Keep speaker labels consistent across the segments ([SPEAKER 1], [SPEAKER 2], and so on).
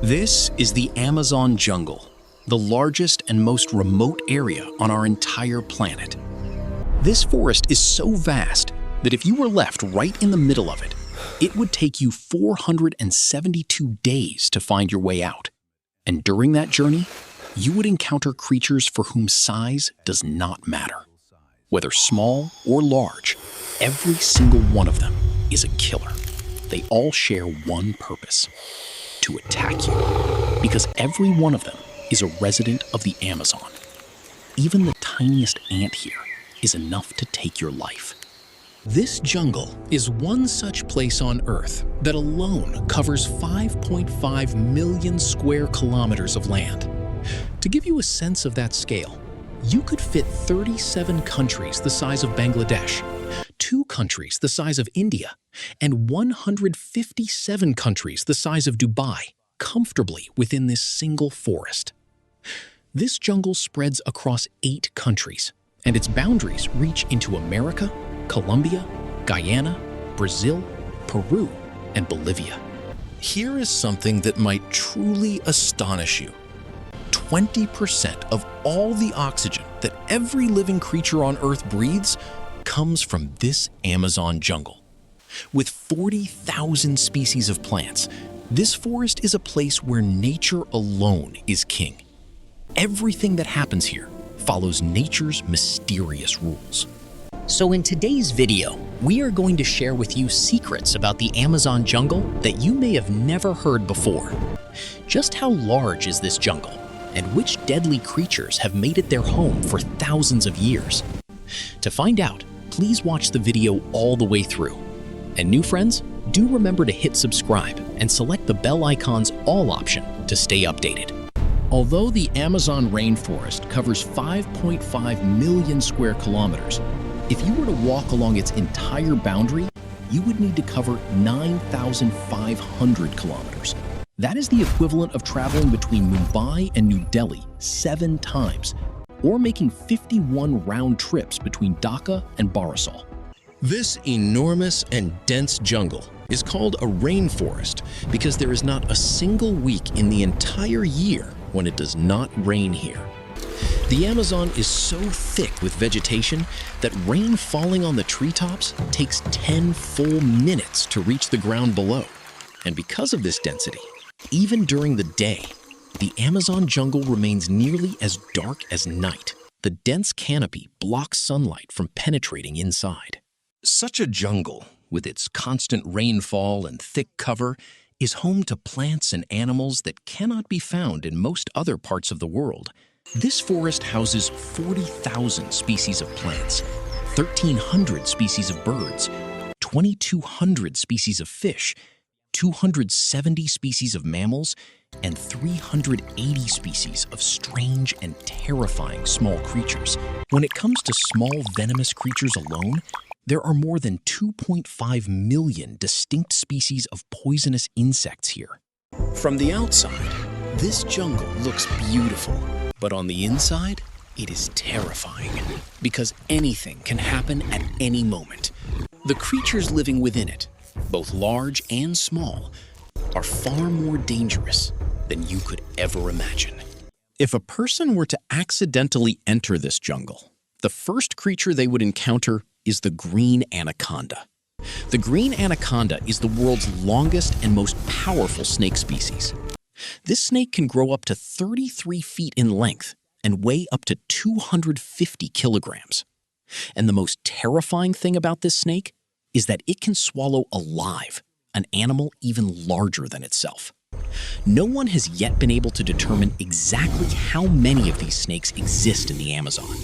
[SPEAKER 1] This is the Amazon jungle, the largest and most remote area on our entire planet. This forest is so vast that if you were left right in the middle of it, it would take you 472 days to find your way out. And during that journey, you would encounter creatures for whom size does not matter. Whether small or large, every single one of them is a killer. They all share one purpose: to attack you, because every one of them is a resident of the Amazon. Even the tiniest ant here is enough to take your life. This jungle is one such place on Earth that alone covers 5.5 million square kilometers of land. To give you a sense of that scale, you could fit 37 countries the size of Bangladesh, 2 countries the size of India, and 157 countries the size of Dubai comfortably within this single forest. This jungle spreads across 8 countries, and its boundaries reach into America, Colombia, Guyana, Brazil, Peru, and Bolivia. Here is something that might truly astonish you. 20% of all the oxygen that every living creature on Earth breathes comes from this Amazon jungle. With 40,000 species of plants, this forest is a place where nature alone is king. Everything that happens here follows nature's mysterious rules. So in today's video, we are going to share with you secrets about the Amazon jungle that you may have never heard before. Just how large is this jungle, and which deadly creatures have made it their home for thousands of years? To find out, please watch the video all the way through. And new friends, do remember to hit subscribe and select the bell icon's all option to stay updated. Although the Amazon rainforest covers 5.5 million square kilometers, if you were to walk along its entire boundary, you would need to cover 9,500 kilometers. That is the equivalent of traveling between Mumbai and New Delhi 7 times, or making 51 round trips between Dhaka and Barisal. This enormous and dense jungle is called a rainforest because there is not a single week in the entire year when it does not rain here. The Amazon is so thick with vegetation that rain falling on the treetops takes 10 full minutes to reach the ground below. And because of this density, even during the day, the Amazon jungle remains nearly as dark as night. The dense canopy blocks sunlight from penetrating inside. Such a jungle, with its constant rainfall and thick cover, is home to plants and animals that cannot be found in most other parts of the world. This forest houses 40,000 species of plants, 1,300 species of birds, 2,200 species of fish, 270 species of mammals, and 380 species of strange and terrifying small creatures. When it comes to small venomous creatures alone, there are more than 2.5 million distinct species of poisonous insects here. From the outside, this jungle looks beautiful, but on the inside, it is terrifying, because anything can happen at any moment. The creatures living within it, both large and small, are far more dangerous than you could ever imagine. If a person were to accidentally enter this jungle, the first creature they would encounter is the Green Anaconda. The Green Anaconda is the world's longest and most powerful snake species. This snake can grow up to 33 feet in length and weigh up to 250 kilograms. And the most terrifying thing about this snake is that it can swallow alive an animal even larger than itself. No one has yet been able to determine exactly how many of these snakes exist in the Amazon.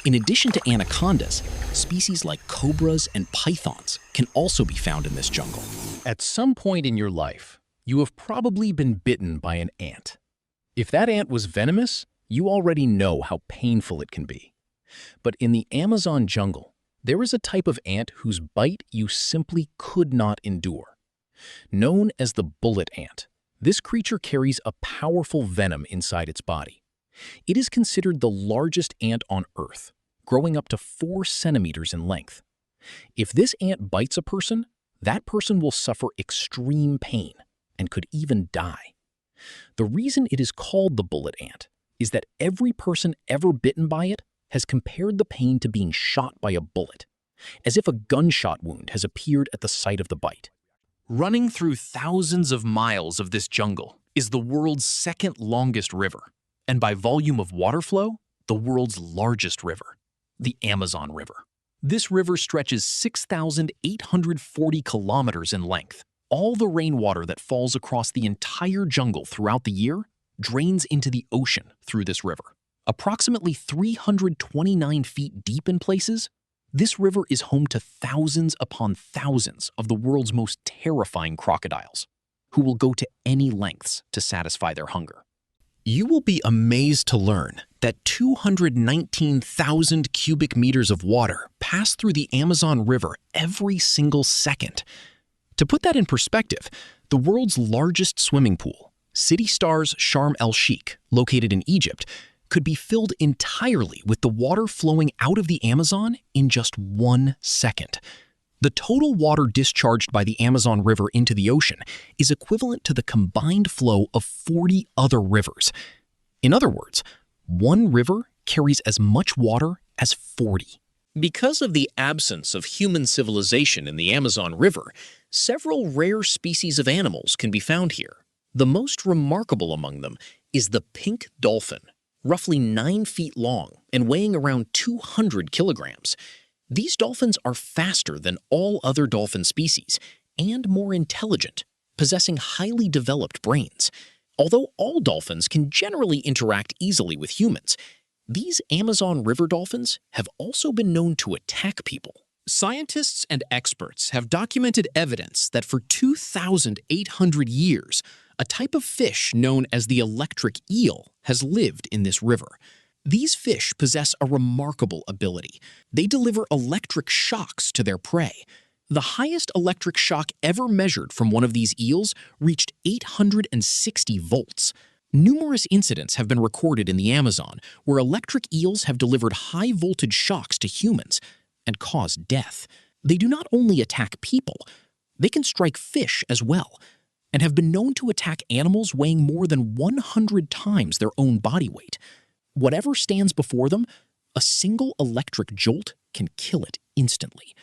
[SPEAKER 1] In addition to anacondas, species like cobras and pythons can also be found in this jungle. At some point in your life, you have probably been bitten by an ant. If that ant was venomous, you already know how painful it can be. But in the Amazon jungle, there is a type of ant whose bite you simply could not endure. Known as the bullet ant, this creature carries a powerful venom inside its body. It is considered the largest ant on Earth, growing up to 4 centimeters in length. If this ant bites a person, that person will suffer extreme pain and could even die. The reason it is called the bullet ant is that every person ever bitten by it has compared the pain to being shot by a bullet, as if a gunshot wound has appeared at the site of the bite. Running through thousands of miles of this jungle is the world's second longest river, and by volume of water flow, the world's largest river, the Amazon River. This river stretches 6,840 kilometers in length. All the rainwater that falls across the entire jungle throughout the year drains into the ocean through this river. Approximately 329 feet deep in places, this river is home to thousands upon thousands of the world's most terrifying crocodiles, who will go to any lengths to satisfy their hunger. You will be amazed to learn that 219,000 cubic meters of water pass through the Amazon River every single second. To put that in perspective, the world's largest swimming pool, City Stars Sharm el-Sheikh, located in Egypt, could be filled entirely with the water flowing out of the Amazon in just 1 second. The total water discharged by the Amazon River into the ocean is equivalent to the combined flow of 40 other rivers. In other words, one river carries as much water as 40. Because of the absence of human civilization in the Amazon River, several rare species of animals can be found here. The most remarkable among them is the pink dolphin, roughly 9 feet long and weighing around 200 kilograms. These dolphins are faster than all other dolphin species and more intelligent, possessing highly developed brains. Although all dolphins can generally interact easily with humans, these Amazon River dolphins have also been known to attack people. Scientists and experts have documented evidence that for 2,800 years, a type of fish known as the electric eel has lived in this river. These fish possess a remarkable ability. They deliver electric shocks to their prey. The highest electric shock ever measured from one of these eels reached 860 volts. Numerous incidents have been recorded in the Amazon where electric eels have delivered high-voltage shocks to humans and caused death. They do not only attack people, they can strike fish as well, and have been known to attack animals weighing more than 100 times their own body weight. Whatever stands before them, a single electric jolt can kill it instantly.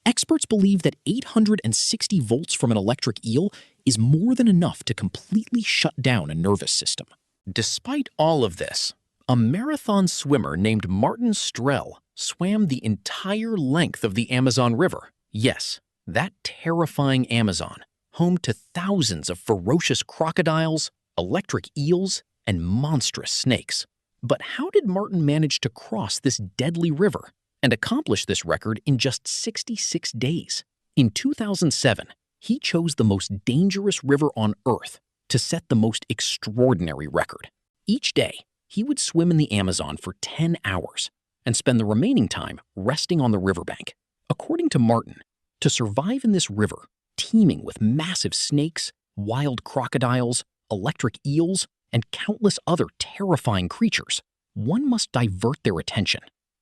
[SPEAKER 1] Experts believe that 860 volts from an electric eel is more than enough to completely shut down a nervous system. Despite all of this, a marathon swimmer named Martin Strel swam the entire length of the Amazon River. Yes, that terrifying Amazon, home to thousands of ferocious crocodiles, electric eels, and monstrous snakes. But how did Martin manage to cross this deadly river and accomplish this record in just 66 days? In 2007, he chose the most dangerous river on Earth to set the most extraordinary record. Each day, he would swim in the Amazon for 10 hours and spend the remaining time resting on the riverbank. According to Martin, to survive in this river, teeming with massive snakes, wild crocodiles, electric eels, and countless other terrifying creatures, one must divert their attention.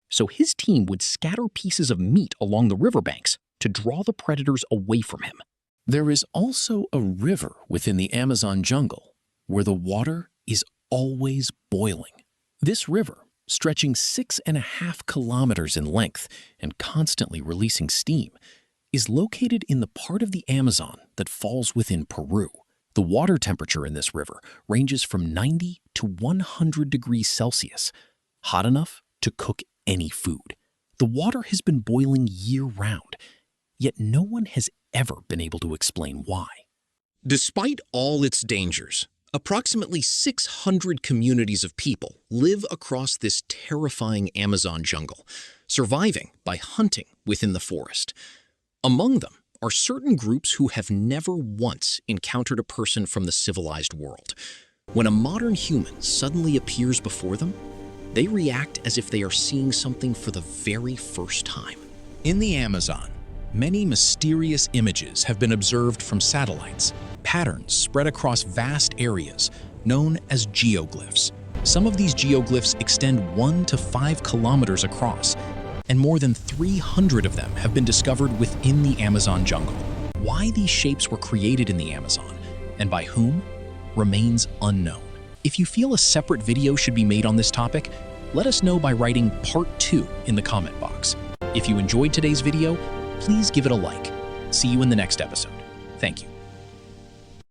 [SPEAKER 1] So his team would scatter pieces of meat along the riverbanks to draw the predators away from him. There is also a river within the Amazon jungle where the water is always boiling. This river, stretching 6.5 kilometers in length and constantly releasing steam, is located in the part of the Amazon that falls within Peru. The water temperature in this river ranges from 90 to 100 degrees Celsius, hot enough to cook any food. The water has been boiling year-round, yet no one has ever been able to explain why. Despite all its dangers, approximately 600 communities of people live across this terrifying Amazon jungle, surviving by hunting within the forest. Among them are certain groups who have never once encountered a person from the civilized world. When a modern human suddenly appears before them, they react as if they are seeing something for the very first time. In the Amazon, many mysterious images have been observed from satellites, patterns spread across vast areas known as geoglyphs. Some of these geoglyphs extend 1 to 5 kilometers across, and more than 300 of them have been discovered within the Amazon jungle. Why these shapes were created in the Amazon, and by whom, remains unknown. If you feel a separate video should be made on this topic, let us know by writing Part 2 in the comment box. If you enjoyed today's video, please give it a like. See you in the next episode. Thank you.